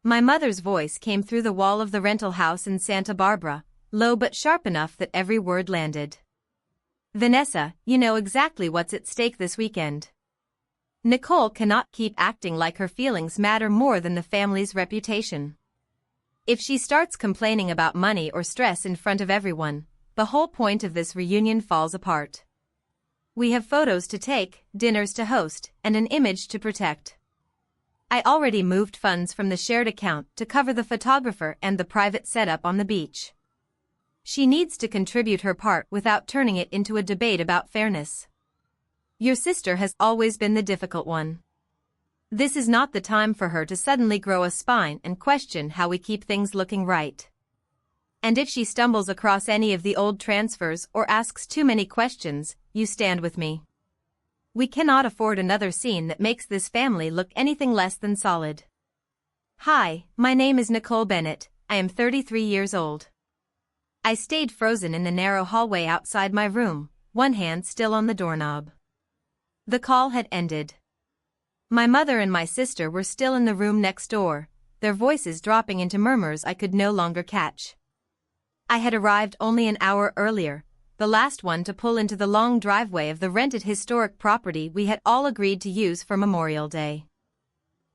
My mother's voice came through the wall of the rental house in Santa Barbara, low but sharp enough that every word landed. Vanessa, you know exactly what's at stake this weekend. Nicole cannot keep acting like her feelings matter more than the family's reputation. If she starts complaining about money or stress in front of everyone, the whole point of this reunion falls apart. We have photos to take, dinners to host, and an image to protect. I already moved funds from the shared account to cover the photographer and the private setup on the beach. She needs to contribute her part without turning it into a debate about fairness. Your sister has always been the difficult one. This is not the time for her to suddenly grow a spine and question how we keep things looking right. And if she stumbles across any of the old transfers or asks too many questions, you stand with me. We cannot afford another scene that makes this family look anything less than solid. Hi, my name is Nicole Bennett, I am 33 years old. I stayed frozen in the narrow hallway outside my room, one hand still on the doorknob. The call had ended. My mother and my sister were still in the room next door, their voices dropping into murmurs I could no longer catch. I had arrived only an hour earlier, the last one to pull into the long driveway of the rented historic property we had all agreed to use for Memorial Day.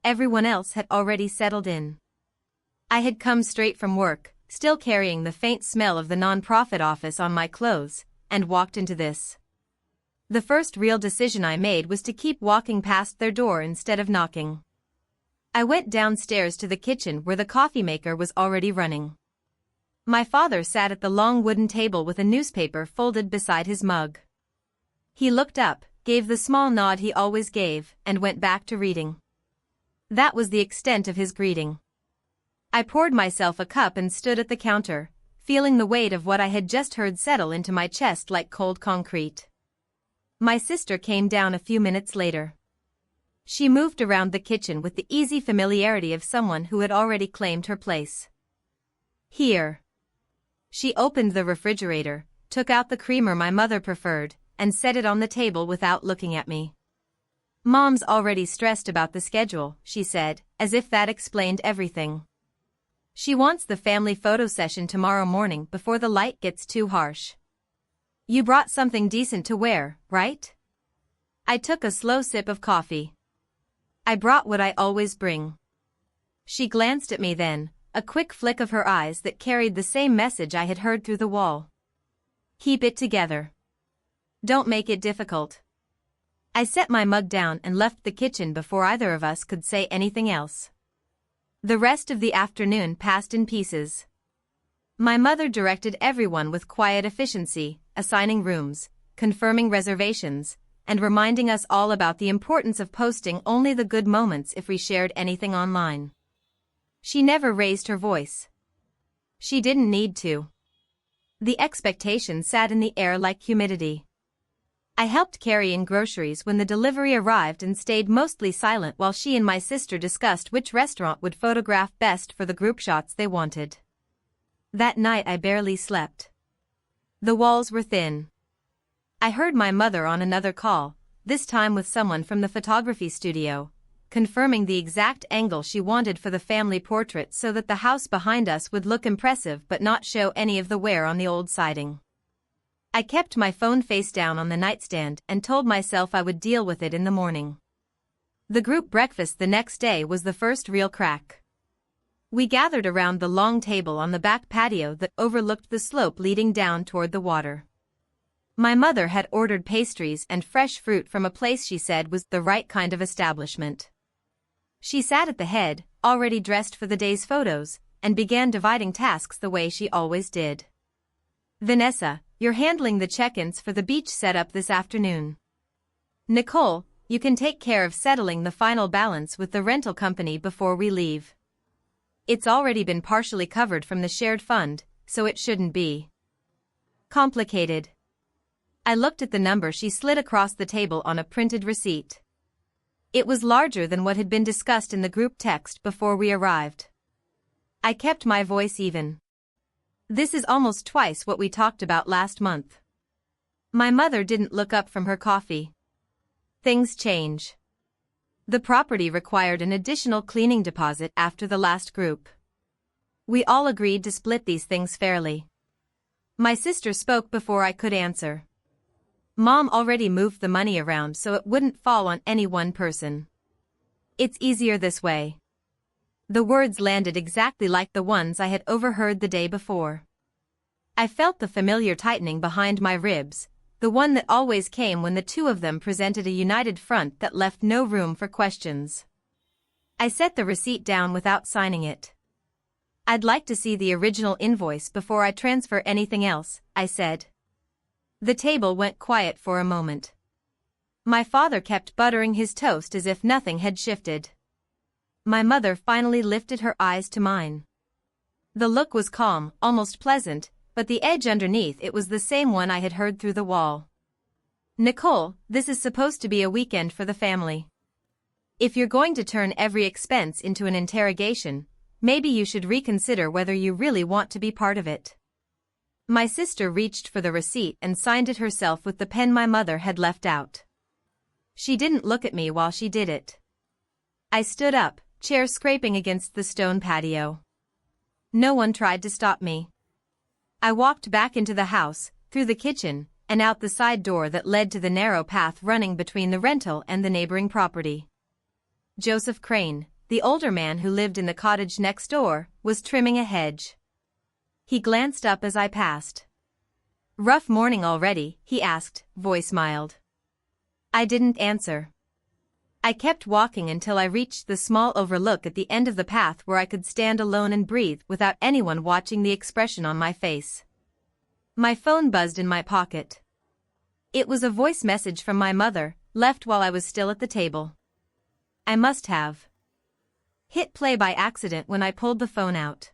Everyone else had already settled in. I had come straight from work, still carrying the faint smell of the non-profit office on my clothes, and walked into this. The first real decision I made was to keep walking past their door instead of knocking. I went downstairs to the kitchen where the coffee maker was already running. My father sat at the long wooden table with a newspaper folded beside his mug. He looked up, gave the small nod he always gave, and went back to reading. That was the extent of his greeting. I poured myself a cup and stood at the counter, feeling the weight of what I had just heard settle into my chest like cold concrete. My sister came down a few minutes later. She moved around the kitchen with the easy familiarity of someone who had already claimed her place. Here. She opened the refrigerator, took out the creamer my mother preferred, and set it on the table without looking at me. Mom's already stressed about the schedule, she said, as if that explained everything. She wants the family photo session tomorrow morning before the light gets too harsh. You brought something decent to wear, right? I took a slow sip of coffee. I brought what I always bring. She glanced at me then, a quick flick of her eyes that carried the same message I had heard through the wall. Keep it together. Don't make it difficult. I set my mug down and left the kitchen before either of us could say anything else. The rest of the afternoon passed in pieces. My mother directed everyone with quiet efficiency, assigning rooms, confirming reservations, and reminding us all about the importance of posting only the good moments if we shared anything online. She never raised her voice. She didn't need to. The expectation sat in the air like humidity. I helped carry in groceries when the delivery arrived and stayed mostly silent while she and my sister discussed which restaurant would photograph best for the group shots they wanted. That night I barely slept. The walls were thin. I heard my mother on another call, this time with someone from the photography studio, confirming the exact angle she wanted for the family portrait so that the house behind us would look impressive but not show any of the wear on the old siding. I kept my phone face down on the nightstand and told myself I would deal with it in the morning. The group breakfast the next day was the first real crack. We gathered around the long table on the back patio that overlooked the slope leading down toward the water. My mother had ordered pastries and fresh fruit from a place she said was the right kind of establishment. She sat at the head, already dressed for the day's photos, and began dividing tasks the way she always did. Vanessa, you're handling the check-ins for the beach setup this afternoon. Nicole, you can take care of settling the final balance with the rental company before we leave. It's already been partially covered from the shared fund, so it shouldn't be complicated. I looked at the number she slid across the table on a printed receipt. It was larger than what had been discussed in the group text before we arrived. I kept my voice even. This is almost twice what we talked about last month. My mother didn't look up from her coffee. Things change. The property required an additional cleaning deposit after the last group. We all agreed to split these things fairly. My sister spoke before I could answer. Mom already moved the money around so it wouldn't fall on any one person. It's easier this way. The words landed exactly like the ones I had overheard the day before. I felt the familiar tightening behind my ribs, the one that always came when the two of them presented a united front that left no room for questions. I set the receipt down without signing it. I'd like to see the original invoice before I transfer anything else, I said. The table went quiet for a moment. My father kept buttering his toast as if nothing had shifted. My mother finally lifted her eyes to mine. The look was calm, almost pleasant, but the edge underneath it was the same one I had heard through the wall. Nicole, this is supposed to be a weekend for the family. If you're going to turn every expense into an interrogation, maybe you should reconsider whether you really want to be part of it. My sister reached for the receipt and signed it herself with the pen my mother had left out. She didn't look at me while she did it. I stood up, chair scraping against the stone patio. No one tried to stop me. I walked back into the house, through the kitchen, and out the side door that led to the narrow path running between the rental and the neighboring property. Joseph Crane, the older man who lived in the cottage next door, was trimming a hedge. He glanced up as I passed. "Rough morning already?" he asked, voice mild. I didn't answer. I kept walking until I reached the small overlook at the end of the path where I could stand alone and breathe without anyone watching the expression on my face. My phone buzzed in my pocket. It was a voice message from my mother, left while I was still at the table. I must have hit play by accident when I pulled the phone out.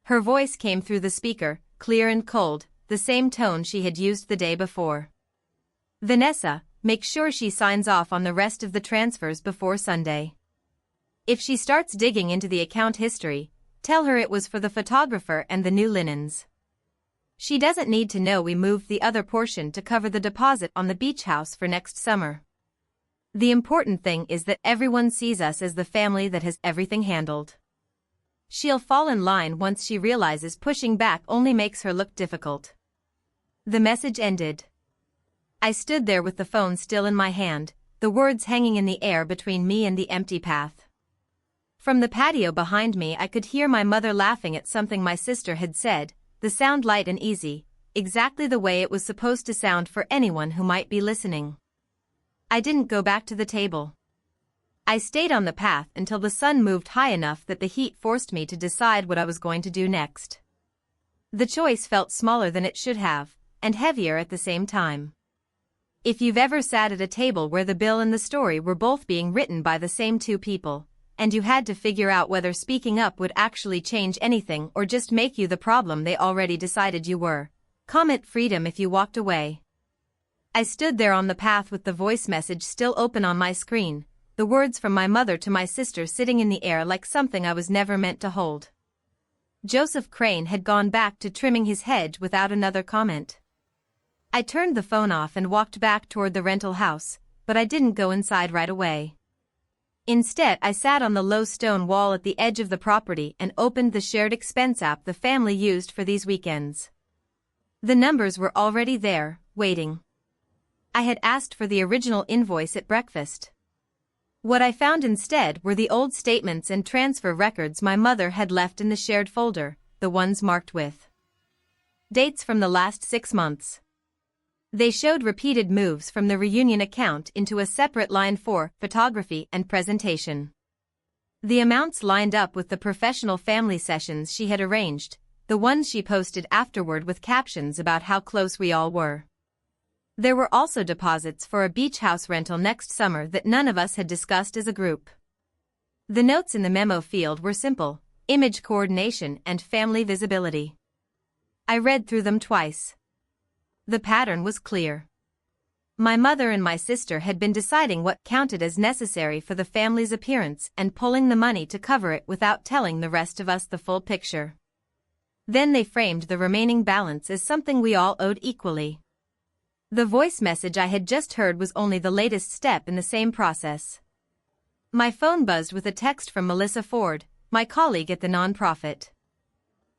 Her voice came through the speaker, clear and cold, the same tone she had used the day before. "Vanessa, make sure she signs off on the rest of the transfers before Sunday. If she starts digging into the account history, tell her it was for the photographer and the new linens. She doesn't need to know we moved the other portion to cover the deposit on the beach house for next summer. The important thing is that everyone sees us as the family that has everything handled. She'll fall in line once she realizes pushing back only makes her look difficult." The message ended. I stood there with the phone still in my hand, the words hanging in the air between me and the empty path. From the patio behind me I could hear my mother laughing at something my sister had said, the sound light and easy, exactly the way it was supposed to sound for anyone who might be listening. I didn't go back to the table. I stayed on the path until the sun moved high enough that the heat forced me to decide what I was going to do next. The choice felt smaller than it should have, and heavier at the same time. If you've ever sat at a table where the bill and the story were both being written by the same two people, and you had to figure out whether speaking up would actually change anything or just make you the problem they already decided you were, comment freedom if you walked away. I stood there on the path with the voice message still open on my screen, the words from my mother to my sister sitting in the air like something I was never meant to hold. Joseph Crane had gone back to trimming his hedge without another comment. I turned the phone off and walked back toward the rental house, but I didn't go inside right away. Instead, I sat on the low stone wall at the edge of the property and opened the shared expense app the family used for these weekends. The numbers were already there, waiting. I had asked for the original invoice at breakfast. What I found instead were the old statements and transfer records my mother had left in the shared folder, the ones marked with dates from the last 6 months. They showed repeated moves from the reunion account into a separate line for photography and presentation. The amounts lined up with the professional family sessions she had arranged, the ones she posted afterward with captions about how close we all were. There were also deposits for a beach house rental next summer that none of us had discussed as a group. The notes in the memo field were simple: image coordination and family visibility. I read through them twice. The pattern was clear. My mother and my sister had been deciding what counted as necessary for the family's appearance and pulling the money to cover it without telling the rest of us the full picture. Then they framed the remaining balance as something we all owed equally. The voice message I had just heard was only the latest step in the same process. My phone buzzed with a text from Melissa Ford, my colleague at the nonprofit.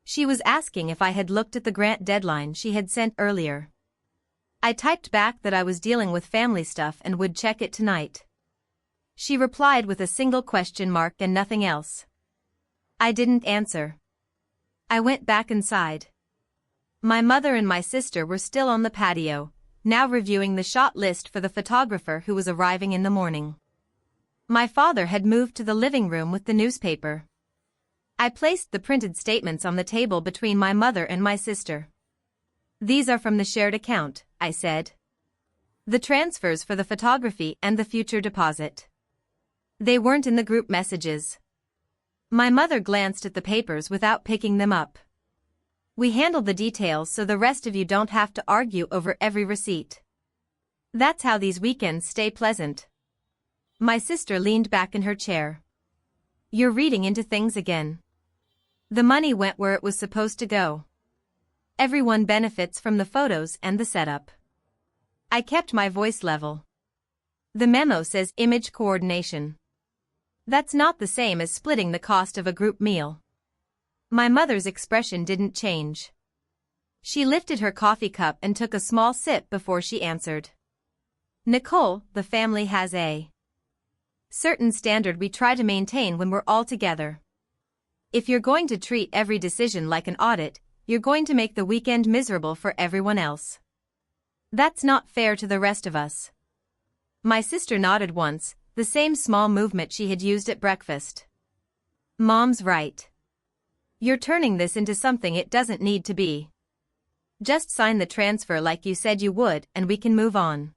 She was asking if I had looked at the grant deadline she had sent earlier. I typed back that I was dealing with family stuff and would check it tonight. She replied with a single question mark and nothing else. I didn't answer. I went back inside. My mother and my sister were still on the patio, now reviewing the shot list for the photographer who was arriving in the morning. My father had moved to the living room with the newspaper. I placed the printed statements on the table between my mother and my sister. These are from the shared account, I said. The transfers for the photography and the future deposit. They weren't in the group messages. My mother glanced at the papers without picking them up. We handled the details so the rest of you don't have to argue over every receipt. That's how these weekends stay pleasant. My sister leaned back in her chair. You're reading into things again. The money went where it was supposed to go. Everyone benefits from the photos and the setup. I kept my voice level. The memo says image coordination. That's not the same as splitting the cost of a group meal. My mother's expression didn't change. She lifted her coffee cup and took a small sip before she answered. Nicole, the family has a certain standard we try to maintain when we're all together. If you're going to treat every decision like an audit, you're going to make the weekend miserable for everyone else. That's not fair to the rest of us. My sister nodded once, the same small movement she had used at breakfast. Mom's right. You're turning this into something it doesn't need to be. Just sign the transfer like you said you would and we can move on.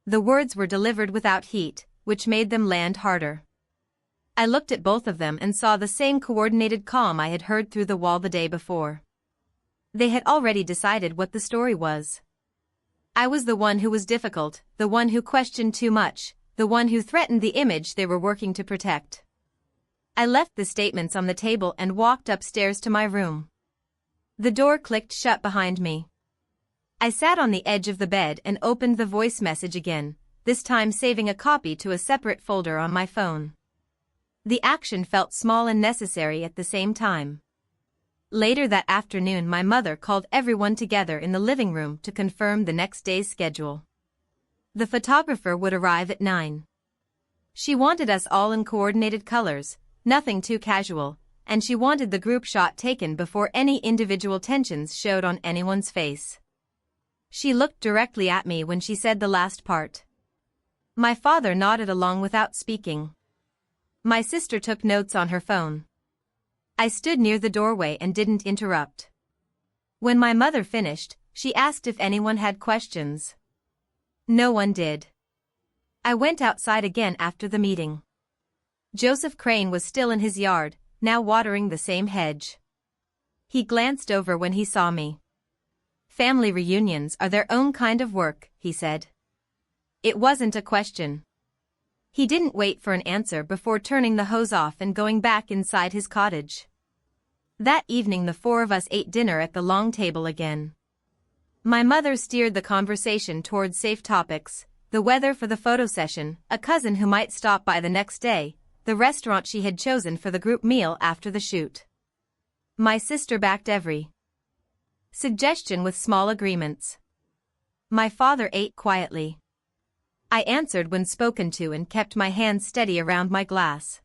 The words were delivered without heat, which made them land harder. I looked at both of them and saw the same coordinated calm I had heard through the wall the day before. They had already decided what the story was. I was the one who was difficult, the one who questioned too much, the one who threatened the image they were working to protect. I left the statements on the table and walked upstairs to my room. The door clicked shut behind me. I sat on the edge of the bed and opened the voice message again, this time saving a copy to a separate folder on my phone. The action felt small and necessary at the same time. Later that afternoon my mother called everyone together in the living room to confirm the next day's schedule. The photographer would arrive at 9. She wanted us all in coordinated colors, nothing too casual, and she wanted the group shot taken before any individual tensions showed on anyone's face. She looked directly at me when she said the last part. My father nodded along without speaking. My sister took notes on her phone. I stood near the doorway and didn't interrupt. When my mother finished, she asked if anyone had questions. No one did. I went outside again after the meeting. Joseph Crane was still in his yard, now watering the same hedge. He glanced over when he saw me. Family reunions are their own kind of work, he said. It wasn't a question. He didn't wait for an answer before turning the hose off and going back inside his cottage. That evening the four of us ate dinner at the long table again. My mother steered the conversation towards safe topics, the weather for the photo session, a cousin who might stop by the next day, the restaurant she had chosen for the group meal after the shoot. My sister backed every suggestion with small agreements. My father ate quietly. I answered when spoken to and kept my hands steady around my glass.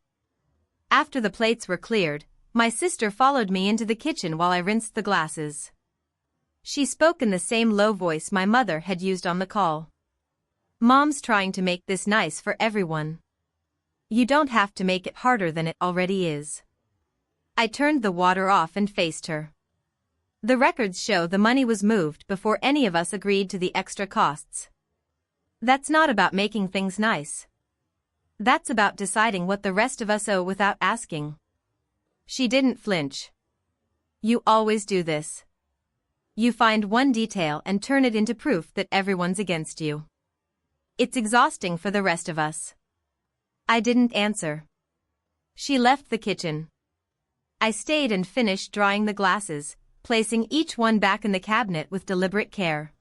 After the plates were cleared, my sister followed me into the kitchen while I rinsed the glasses. She spoke in the same low voice my mother had used on the call. Mom's trying to make this nice for everyone. You don't have to make it harder than it already is. I turned the water off and faced her. The records show the money was moved before any of us agreed to the extra costs. That's not about making things nice. That's about deciding what the rest of us owe without asking. She didn't flinch. You always do this. You find one detail and turn it into proof that everyone's against you. It's exhausting for the rest of us. I didn't answer. She left the kitchen. I stayed and finished drying the glasses, placing each one back in the cabinet with deliberate care.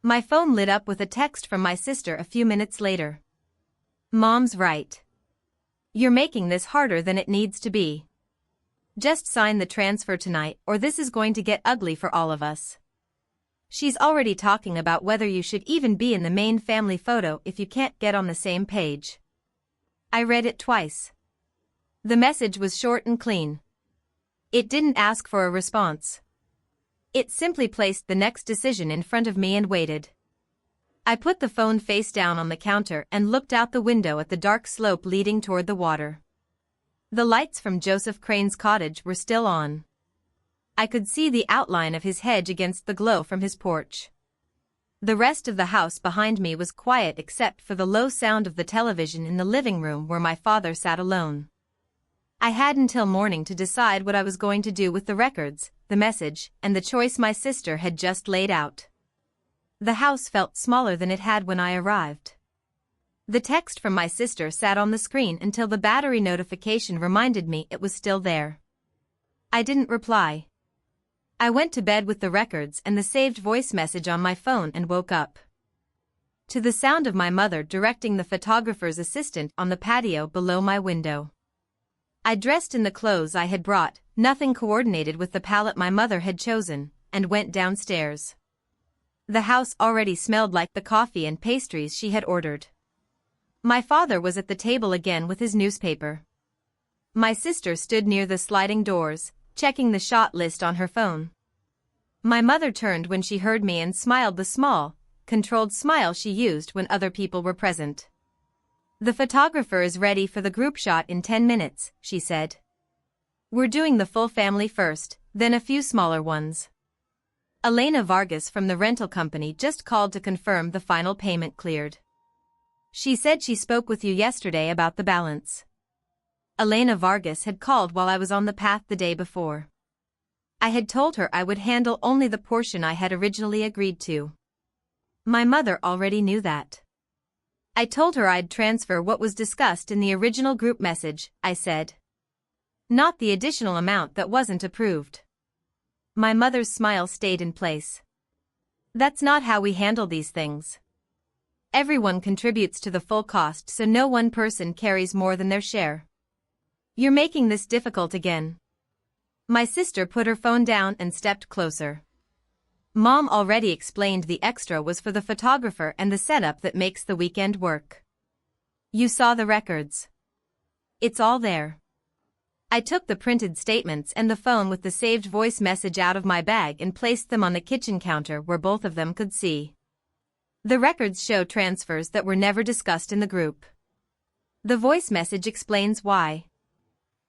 My phone lit up with a text from my sister a few minutes later. Mom's right. You're making this harder than it needs to be. Just sign the transfer tonight or this is going to get ugly for all of us. She's already talking about whether you should even be in the main family photo if you can't get on the same page. I read it twice. The message was short and clean. It didn't ask for a response. It simply placed the next decision in front of me and waited. I put the phone face down on the counter and looked out the window at the dark slope leading toward the water. The lights from Joseph Crane's cottage were still on. I could see the outline of his hedge against the glow from his porch. The rest of the house behind me was quiet except for the low sound of the television in the living room where my father sat alone. I had until morning to decide what I was going to do with the records, the message, and the choice my sister had just laid out. The house felt smaller than it had when I arrived. The text from my sister sat on the screen until the battery notification reminded me it was still there. I didn't reply. I went to bed with the records and the saved voice message on my phone and woke up to the sound of my mother directing the photographer's assistant on the patio below my window. I dressed in the clothes I had brought, nothing coordinated with the palette my mother had chosen, and went downstairs. The house already smelled like the coffee and pastries she had ordered. My father was at the table again with his newspaper. My sister stood near the sliding doors, checking the shot list on her phone. My mother turned when she heard me and smiled the small, controlled smile she used when other people were present. "The photographer is ready for the group shot in 10 minutes, she said. "We're doing the full family first, then a few smaller ones." Elena Vargas from the rental company just called to confirm the final payment cleared. She said she spoke with you yesterday about the balance. Elena Vargas had called while I was on the path the day before. I had told her I would handle only the portion I had originally agreed to. My mother already knew that. I told her I'd transfer what was discussed in the original group message, I said. Not the additional amount that wasn't approved. My mother's smile stayed in place. That's not how we handle these things. Everyone contributes to the full cost so no one person carries more than their share. You're making this difficult again. My sister put her phone down and stepped closer. Mom already explained the extra was for the photographer and the setup that makes the weekend work. You saw the records. It's all there. I took the printed statements and the phone with the saved voice message out of my bag and placed them on the kitchen counter where both of them could see. The records show transfers that were never discussed in the group. The voice message explains why.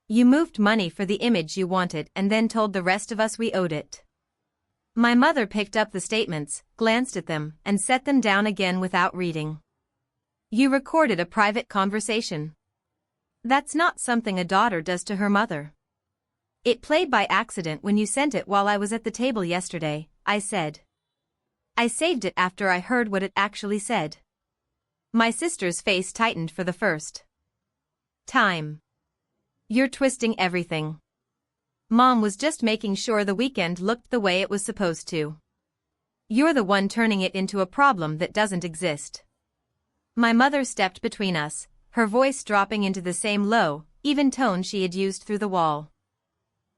You moved money for the image you wanted and then told the rest of us we owed it. My mother picked up the statements, glanced at them, and set them down again without reading. You recorded a private conversation. That's not something a daughter does to her mother. It played by accident when you sent it while I was at the table yesterday, I said. I saved it after I heard what it actually said. My sister's face tightened for the first time. You're twisting everything. Mom was just making sure the weekend looked the way it was supposed to. You're the one turning it into a problem that doesn't exist. My mother stepped between us, her voice dropping into the same low, even tone she had used through the wall.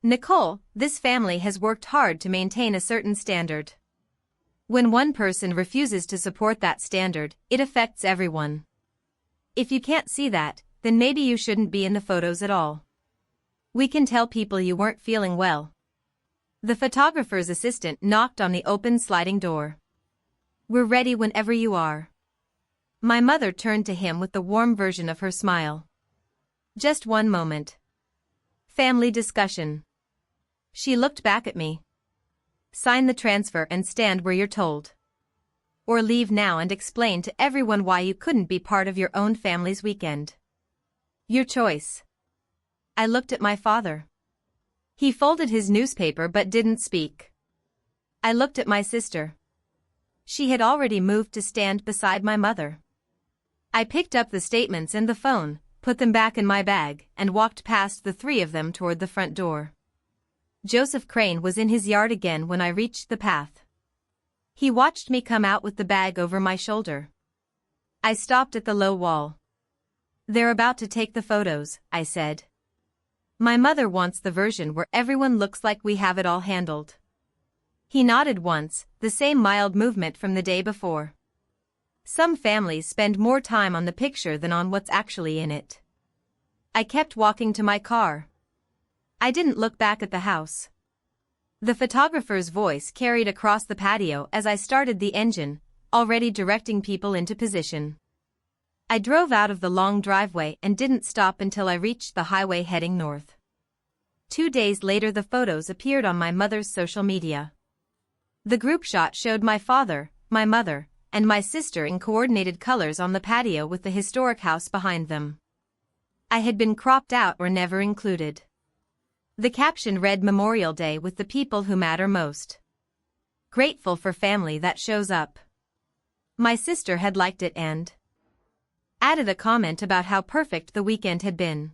Nicole, this family has worked hard to maintain a certain standard. When one person refuses to support that standard, it affects everyone. If you can't see that, then maybe you shouldn't be in the photos at all. We can tell people you weren't feeling well. The photographer's assistant knocked on the open sliding door. We're ready whenever you are. My mother turned to him with the warm version of her smile. Just one moment. Family discussion. She looked back at me. Sign the transfer and stand where you're told. Or leave now and explain to everyone why you couldn't be part of your own family's weekend. Your choice. I looked at my father. He folded his newspaper but didn't speak. I looked at my sister. She had already moved to stand beside my mother. I picked up the statements and the phone, put them back in my bag, and walked past the three of them toward the front door. Joseph Crane was in his yard again when I reached the path. He watched me come out with the bag over my shoulder. I stopped at the low wall. They're about to take the photos, I said. My mother wants the version where everyone looks like we have it all handled. He nodded once, the same mild movement from the day before. Some families spend more time on the picture than on what's actually in it. I kept walking to my car. I didn't look back at the house. The photographer's voice carried across the patio as I started the engine, already directing people into position. I drove out of the long driveway and didn't stop until I reached the highway heading north. 2 days later the photos appeared on my mother's social media. The group shot showed my father, my mother, and my sister in coordinated colors on the patio with the historic house behind them. I had been cropped out or never included. The caption read Memorial Day with the people who matter most. Grateful for family that shows up. My sister had liked it and added a comment about how perfect the weekend had been.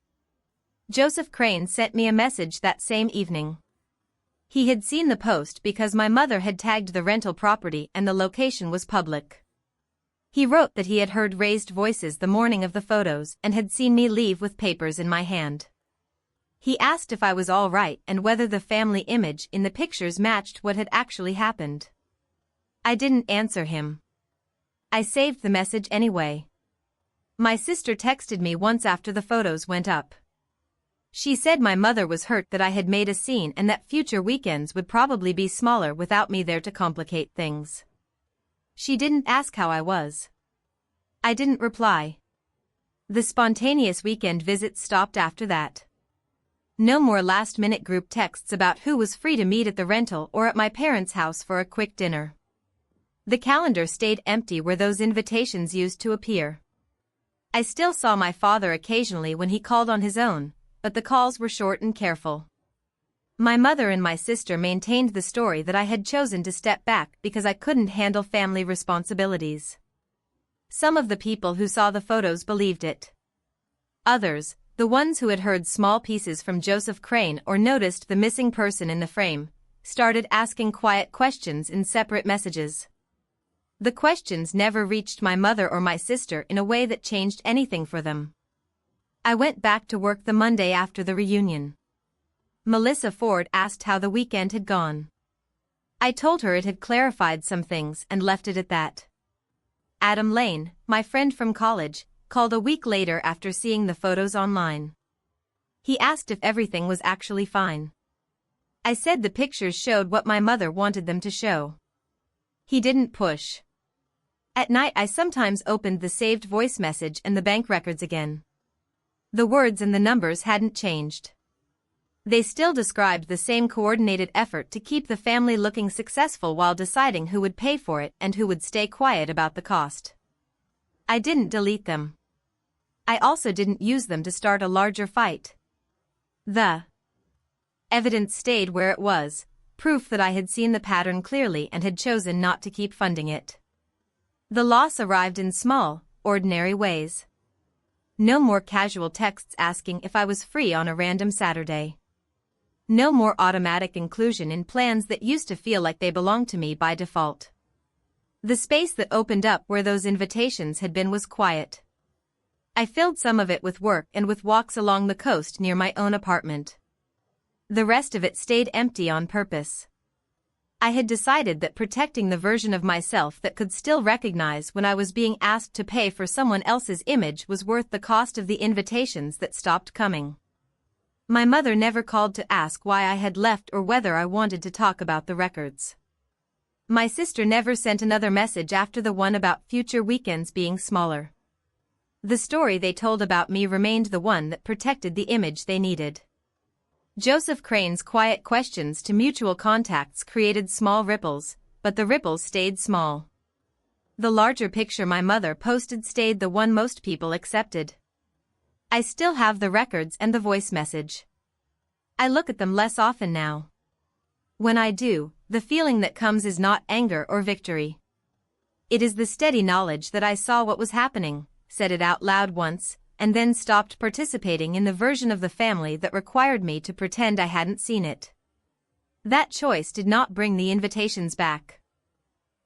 Joseph Crane sent me a message that same evening. He had seen the post because my mother had tagged the rental property and the location was public. He wrote that he had heard raised voices the morning of the photos and had seen me leave with papers in my hand. He asked if I was all right and whether the family image in the pictures matched what had actually happened. I didn't answer him. I saved the message anyway. My sister texted me once after the photos went up. She said my mother was hurt that I had made a scene and that future weekends would probably be smaller without me there to complicate things. She didn't ask how I was. I didn't reply. The spontaneous weekend visits stopped after that. No more last-minute group texts about who was free to meet at the rental or at my parents' house for a quick dinner. The calendar stayed empty where those invitations used to appear. I still saw my father occasionally when he called on his own, but the calls were short and careful. My mother and my sister maintained the story that I had chosen to step back because I couldn't handle family responsibilities. Some of the people who saw the photos believed it. Others, the ones who had heard small pieces from Joseph Crane or noticed the missing person in the frame, started asking quiet questions in separate messages. The questions never reached my mother or my sister in a way that changed anything for them. I went back to work the Monday after the reunion. Melissa Ford asked how the weekend had gone. I told her it had clarified some things and left it at that. Adam Lane, my friend from college, called a week later after seeing the photos online. He asked if everything was actually fine. I said the pictures showed what my mother wanted them to show. He didn't push. At night I sometimes opened the saved voice message and the bank records again. The words and the numbers hadn't changed. They still described the same coordinated effort to keep the family looking successful while deciding who would pay for it and who would stay quiet about the cost. I didn't delete them. I also didn't use them to start a larger fight. The evidence stayed where it was, proof that I had seen the pattern clearly and had chosen not to keep funding it. The loss arrived in small, ordinary ways. No more casual texts asking if I was free on a random Saturday. No more automatic inclusion in plans that used to feel like they belonged to me by default. The space that opened up where those invitations had been was quiet. I filled some of it with work and with walks along the coast near my own apartment. The rest of it stayed empty on purpose. I had decided that protecting the version of myself that could still recognize when I was being asked to pay for someone else's image was worth the cost of the invitations that stopped coming. My mother never called to ask why I had left or whether I wanted to talk about the records. My sister never sent another message after the one about future weekends being smaller. The story they told about me remained the one that protected the image they needed. Joseph Crane's quiet questions to mutual contacts created small ripples, but the ripples stayed small. The larger picture my mother posted stayed the one most people accepted. I still have the records and the voice message. I look at them less often now. When I do, the feeling that comes is not anger or victory. It is the steady knowledge that I saw what was happening, said it out loud once, and then stopped participating in the version of the family that required me to pretend I hadn't seen it. That choice did not bring the invitations back.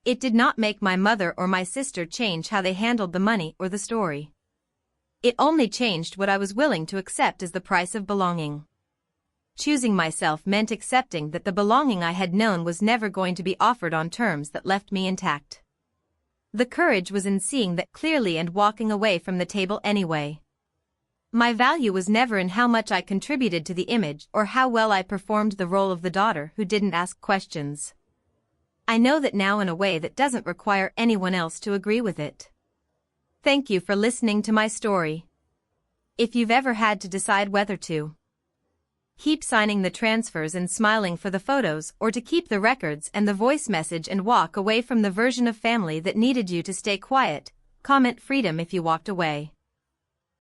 It did not make my mother or my sister change how they handled the money or the story. It only changed what I was willing to accept as the price of belonging. Choosing myself meant accepting that the belonging I had known was never going to be offered on terms that left me intact. The courage was in seeing that clearly and walking away from the table anyway. My value was never in how much I contributed to the image or how well I performed the role of the daughter who didn't ask questions. I know that now in a way that doesn't require anyone else to agree with it. Thank you for listening to my story. If you've ever had to decide whether to keep signing the transfers and smiling for the photos or to keep the records and the voice message and walk away from the version of family that needed you to stay quiet, comment freedom if you walked away.